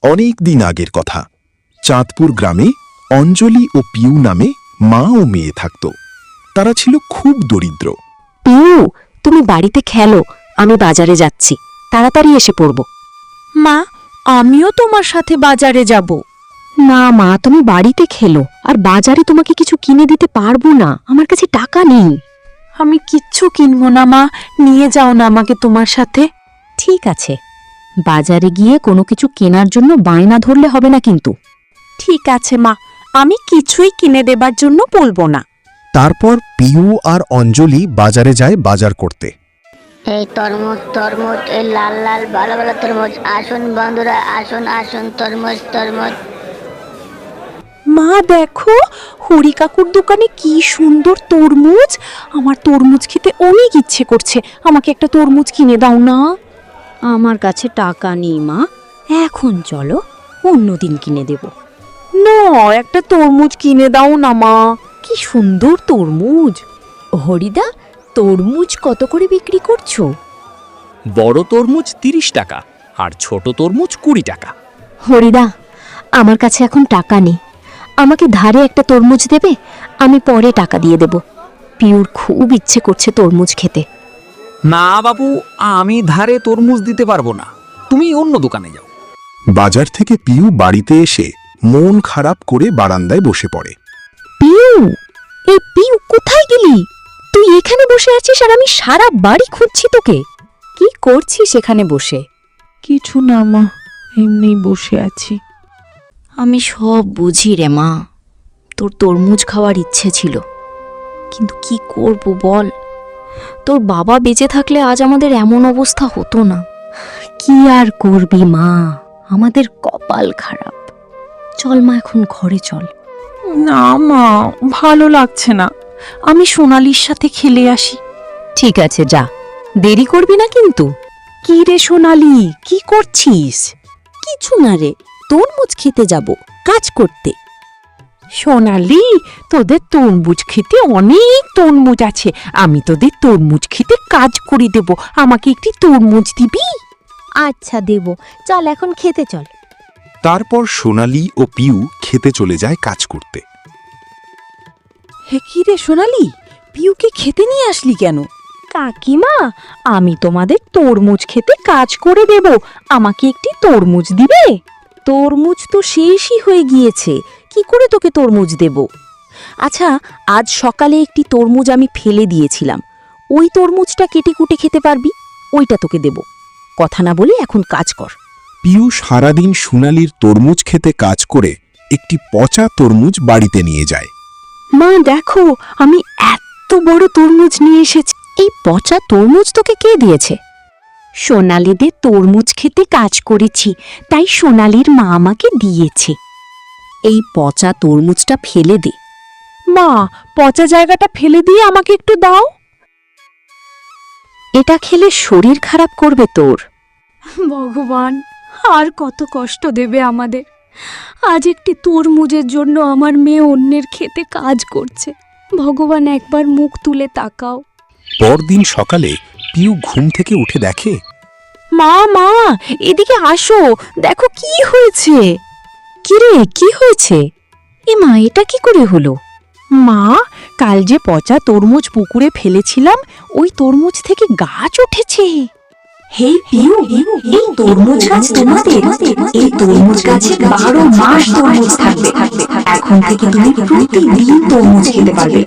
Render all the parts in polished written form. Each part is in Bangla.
অনেক দিন আগের কথা। চাঁদপুর গ্রামে অঞ্জলি ও পিউ নামে মা ও মেয়ে থাকত। তারা ছিল খুব দরিদ্র। পিউ, তুমি বাড়িতে খেলো, আমি বাজারে যাচ্ছি, তাড়াতাড়ি এসে পড়ব। মা, আমিও তোমার সাথে বাজারে যাব। না মা, তুমি বাড়িতে খেলো, আর বাজারে তোমাকে কিছু কিনে দিতে পারবো না, আমার কাছে টাকা নেই। আমি কিচ্ছু কিনবো না মা, নিয়ে যাও না আমাকে তোমার সাথে। ঠিক আছে, বাজারে গিয়ে কোনো কিছু কেনার জন্য বায়না ধরলে হবে না কিন্তু। ঠিক আছে মা, আমি কিছুই কিনে দেবার জন্য বলবো না। তারপর পিউ আর অঞ্জলি বাজারে যায় বাজার করতে। এই তরমুজ তরমুজ, এই লাল লাল ভালো ভালো তরমুজ, আসুন বন্ধুরা, আসুন আসুন, তরমুজ তরমুজ। মা দেখো, হরি কাকুর দোকানে কি সুন্দর তরমুজ। আমার তরমুজ খেতে অনেক ইচ্ছে করছে, আমাকে একটা তরমুজ কিনে দাও না। আমার কাছে টাকা নেই মা, এখন চলো, অন্যদিন কিনে দেব। না, একটা তরমুজ কিনে দাও না মা। কি সুন্দর তরমুজ। হরিদা, তরমুজ কত করে বিক্রি করছো? বড় তরমুজ 30 টাকা আর ছোট তরমুজ 20 টাকা। হরিদা, আমার কাছে এখন টাকা নেই, আমাকে ধারে একটা তরমুজ দেবে? আমি পরে টাকা দিয়ে দেব। পিউর খুব ইচ্ছে করছে তরমুজ খেতে। না বাবু, আমি ধারে তরমুজ দিতে পারবো না, তুমি অন্য দোকানে যাও। বাজার থেকে পিউ বাড়িতে এসে মন খারাপ করে বারান্দায় বসে পড়ে। পিউ, এই পিউ, কোথায় গেলি? তুই এখানে বসে আছিস আর আমি সারা বাড়ি খুঁজছি তোকে। কি করছিস এখানে বসে? কিছু না মা, এমনি বসে আছি। আমি সব বুঝি রে মা, তোর তরমুজ খাওয়ার ইচ্ছে ছিল, কিন্তু কি করব বল, তোর বাবা বেঁচে থাকলে আজ আমাদের এমন অবস্থা হতো না। কি আর করবি মা, আমাদের কপাল খারাপ। চল মা, এখন ঘরে চল। না মা, ভালো লাগছে না, আমি সোনালির সাথে খেলে আসি। ঠিক আছে, যা, দেরি করবি না কিন্তু। কি রে সোনালি, কি করছিস? কিছু না রে, তরমুজ খেতে যাব, কাজ করতে। সোনালি, তোদের তরমুজ খেতে অনেক তরমুজ আছে, আমি তোদের তরমুজ খেতে কাজ করে দেব, আমাকে একটি তরমুজ দিবি? আচ্ছা দেব, চল এখন খেতে চল। তারপর সোনালি ও পিউ খেতে চলে যায় কাজ করতে। হে কি রে সোনালি, পিউকে খেতে নিয়ে আসলি কেন? কাকিমা, আমি তোমাদের তরমুজ খেতে কাজ করে দেব, আমাকে একটি তরমুজ দিবে? তরমুজ তো শেষই হয়ে গিয়েছে, কি করে তোকে তরমুজ দেব? আচ্ছা, আজ সকালে একটি তরমুজ আমি ফেলে দিয়েছিলাম, ওই তরমুজটা কেটে কুটে খেতে পারবি, ওইটা তোকে দেব। কথা না বলে এখন কাজ কর। পিউ সারাদিন সোনালির তরমুজ খেতে কাজ করে একটি পচা তরমুজ বাড়িতে নিয়ে যায়। মা দেখো, আমি এত বড় তরমুজ নিয়ে এসেছি। এই পচা তরমুজ তোকে কে দিয়েছে? সোনালিদের তরমুজ খেতে কাজ করেছি, তাই সোনালির মা আমাকে দিয়েছে। এই পচা তরমুজটা ফেলে দে। মা, পচা জায়গাটা ফেলে দিয়ে আমাকে একটু দাও। এটা খেলে শরীর খারাপ করবে তোর। ভগবান, আর কত কষ্ট দেবে আমাদের। আজ একটি তরমুজের জন্য আমার মেয়ে অন্যের খেতে কাজ করছে। ভগবান, একবার মুখ তুলে তাকাও। পরদিন সকালে পিউ ঘুম থেকে উঠে দেখে মা মা, এদিকে আসো, দেখো কি হয়েছে। কিরে, কি হয়েছে? মা, এটা কি করে হলো? মা, কাল যে পচা তরমুজ পুকুরে ফেলেছিলাম, ওই তরমুজ থেকে গাছ উঠেছে। হে পিউ, এই তরমুজ গাছ তোমাদের? এই তরমুজ গাছে 12 মাস তরমুজ থাকবে। এখন থেকে তুমি প্রতিদিন তরমুজ খেতে পারবে,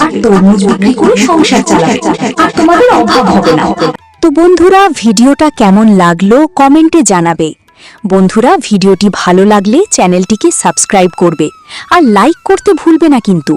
আর তরমুজ বিক্রি করে সংসার চালাবে, আর তোমাদের অভাব হবে না। তো বন্ধুরা, ভিডিওটা কেমন লাগলো কমেন্টে জানাবে। বন্ধুরা, ভিডিওটি ভালো লাগলে চ্যানেলটিকে সাবস্ক্রাইব করবে, আর লাইক করতে ভুলবে না কিন্তু।